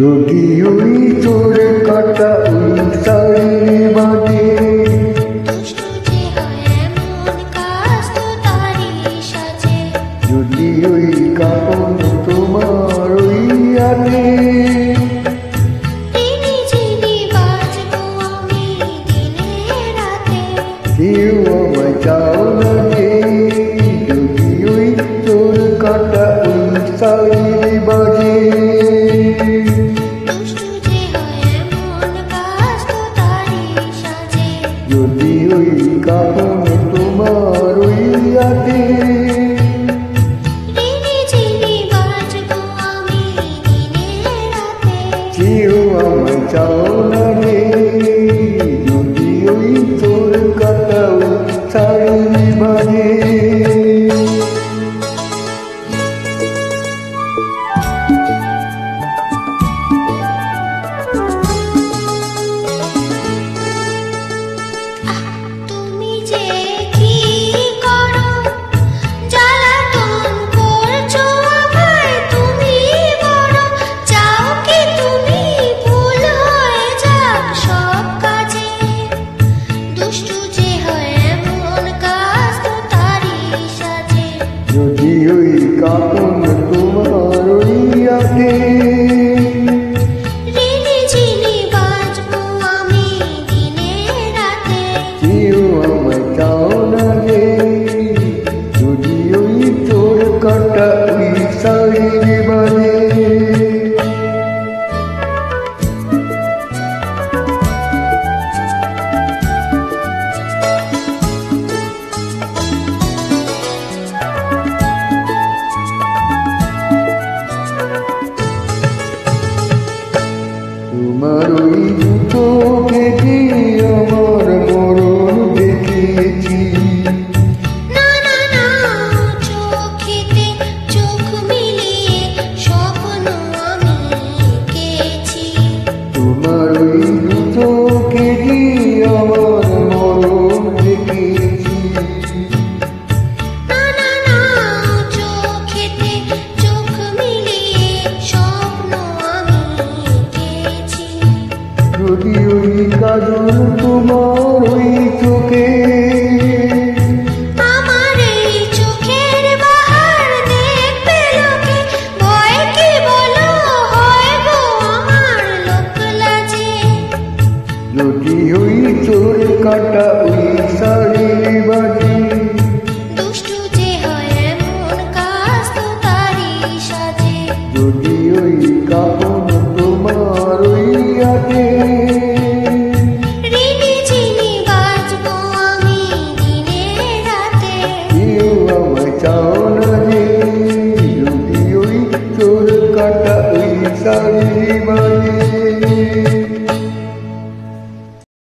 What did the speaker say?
যদি ওই তোর কাটা ওই শাড়ি বাঁধে, যদি ওই কাপড় তোমার ওই হাতে, কেউ আমায় চাও না রে। যদি ওই তোর কাটা ওই শাড়ি বাঁধে, যদি ওই কাপড় তোমার ওই হাতে, কেউ আমায় চাও না রে। যদি ওই তোর কাটা ওই শাড়ি বাঁধে, যদি ওই কাপড় তোমার ওই হাতে, কেউ আমায় চাও না রে। যদি ওই তোর কাটা ওই শাড়ি বাঁধে, তোমার ওই দুটো কেটে আমার মরণ দেখেছি। তোমার ওই দুটো কেটে আমার মরণ দেখেছি। যদি ওই কাজল তোমার ওই চোখে, আমার এই চোখের বাহার দেখবে লোকে, ভয় কি বলো হয় গো আমার লোক লাজে। যদি ওই তোর কাটা ওই